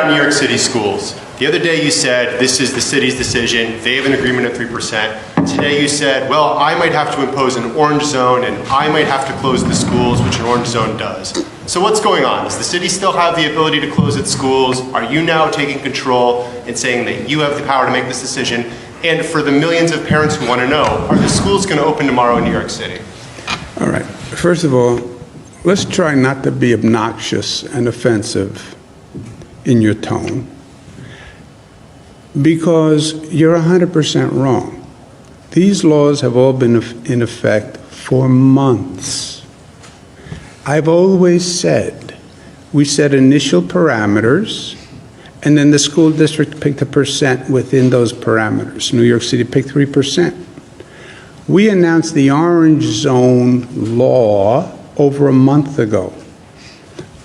New York City schools. The other day you said this is the city's decision, they have an agreement at 3%. Today you said, well, I might have to impose an orange zone and I might have to close the schools, which an orange zone does. So what's going on? Does the city still have the ability to close its schools? Are you now taking control and saying that you have the power to make this decision? And for the millions of parents who want to know, are the schools going to open tomorrow in New York City? All right. First of all, let's try not to be obnoxious and offensive in your tone, because you're 100% wrong. These laws have all been in effect for months. I've always said we set initial parameters, and then the school district picked a percent within those parameters. New York City picked 3%. We announced the orange zone law over a month ago.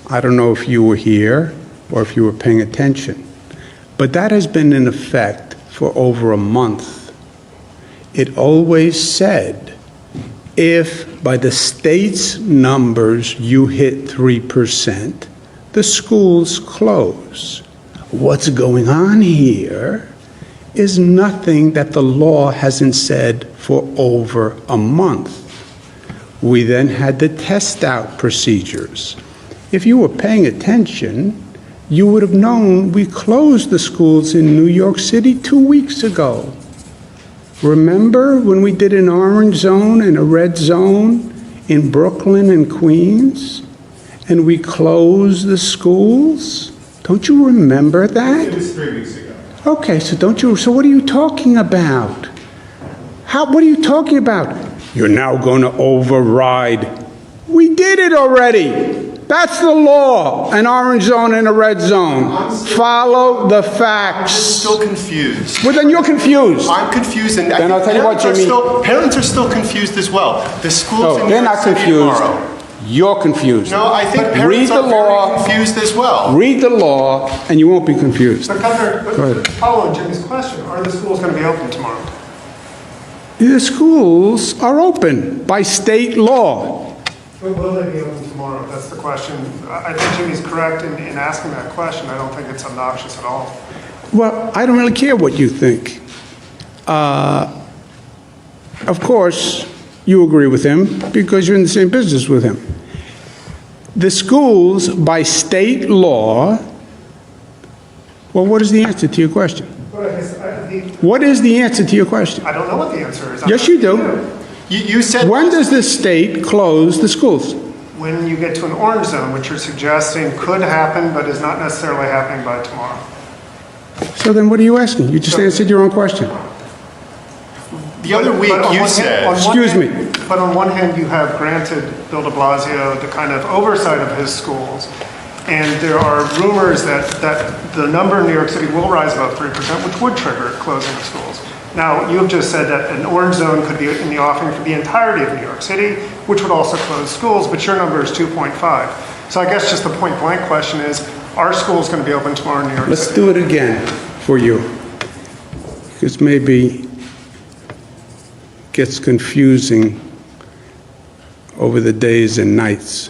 I don't know if you were here or if you were paying attention, but that has been in effect for over a month. It always said, if by the state's numbers you hit 3%, the schools close. What's going on here is nothing that the law hasn't said for over a month. We then had the test out procedures. If you were paying attention, you would have known we closed the schools in New York City 2 weeks ago. Remember when we did an orange zone and a red zone in Brooklyn and Queens, and we closed the schools? Don't you remember that? It was 3 weeks ago. Okay, so what are you talking about? What are you talking about? You're now going to override. We did it already. That's the law, an orange zone and a red zone. Follow the facts. I'm still confused. Well, then you're confused. I'm confused, and Then I'll tell you what, Jimmy. Parents are still confused as well. The schools in No, New they're York not City confused. tomorrow. You're confused. No, I think Read parents the are very law. confused as well. Read the law, and you won't be confused. But Governor, Go ahead. following Jimmy's question, are the schools going to be open tomorrow? The schools are open by state law. Will they be open tomorrow? That's the question. I think Jimmy's correct in asking that question. I don't think it's obnoxious at all. Well, I don't really care what you think. Of course, you agree with him because you're in the same business with him. The schools, by state law, well, what is the answer to your question? What is the answer to your question? I don't know what the answer is. Yes, you do. You said When does the state close the schools? When you get to an orange zone, which you're suggesting could happen, but is not necessarily happening by tomorrow. So then what are you asking? You just answered your own question. the other week you said. Excuse me. But on one hand, you have granted Bill de Blasio the kind of oversight of his schools. And there are rumors that the number in New York City will rise above 3%, which would trigger closing of schools. Now, you have just said that an orange zone could be in the offering for the entirety of New York City, which would also close schools, but your number is 2.5. So I guess just the point blank question is, are schools going to be open tomorrow in New York Let's City? do it again for you, because maybe gets confusing over the days and nights.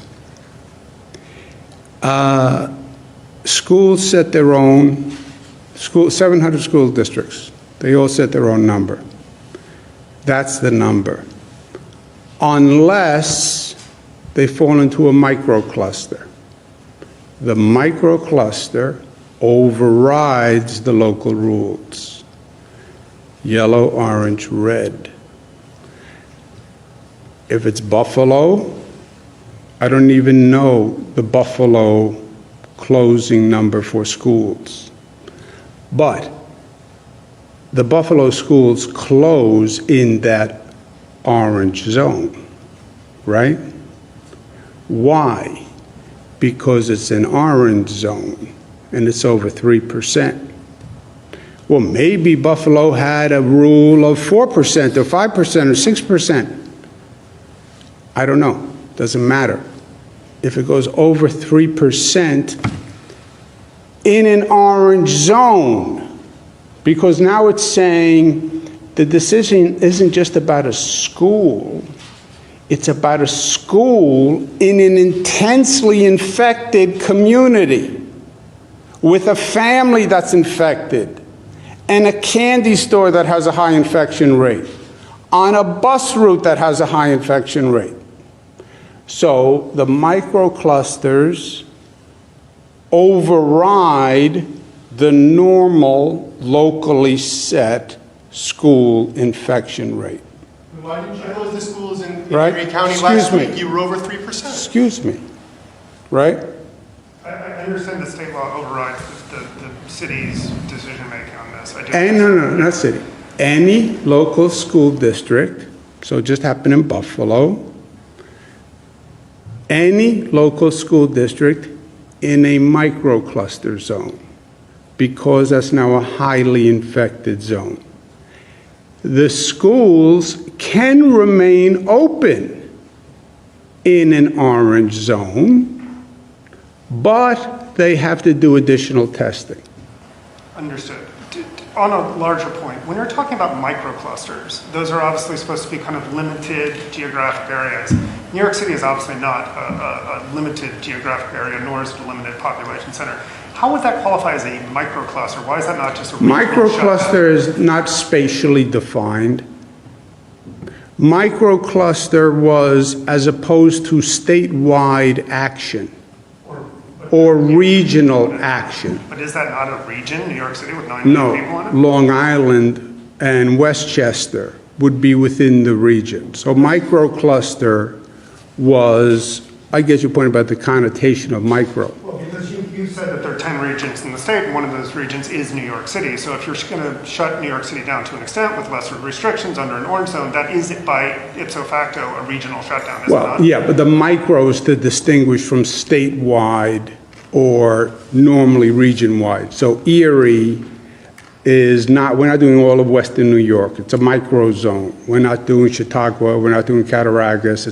Schools set their own, 700 school districts. They all set their own number. That's the number. Unless they fall into a microcluster. The microcluster overrides the local rules. Yellow, orange, red. If it's Buffalo, I don't even know the Buffalo closing number for schools. But the Buffalo schools close in that orange zone, right? Why? Because it's an orange zone and it's over 3%. Well, maybe Buffalo had a rule of 4% or 5% or 6%. I don't know. Doesn't matter. If it goes over 3% in an orange zone, because now it's saying the decision isn't just about a school, it's about a school in an intensely infected community. with a family that's infected and a candy store that has a high infection rate, on a bus route that has a high infection rate. So the microclusters override the normal locally set school infection rate. Why didn't you close the schools in Right? Erie County Excuse last me. week? You were over 3%. Excuse me, right? I understand the state law overrides the city's decision-making on this. And no, not city. Any local school district, so it just happened in Buffalo, any local school district in a microcluster zone, because that's now a highly infected zone. The schools can remain open in an orange zone, but they have to do additional testing. Understood. On a larger point, when you're talking about microclusters, those are obviously supposed to be kind of limited geographic areas. New York City is obviously not a limited geographic area, nor is it a limited population center. How would that qualify as a microcluster? Why is that not just a regional Microcluster shutdown? is not spatially defined. Microcluster was as opposed to statewide action or regional action. But is that not a region, New York City with 9 million people in it? No, Long Island and Westchester would be within the region. So microcluster was, I guess your point about the connotation of micro. Well, because you said that there are 10 regions in the state, and one of those regions is New York City. So if you're going to shut New York City down to an extent with lesser restrictions under an orange zone, that is by ipso facto a regional shutdown, is it Well, not? yeah, but the micro is to distinguish from statewide or normally region-wide. So Erie is not, we're not doing all of Western New York. It's a micro zone. We're not doing Chautauqua, we're not doing Cattaraugus.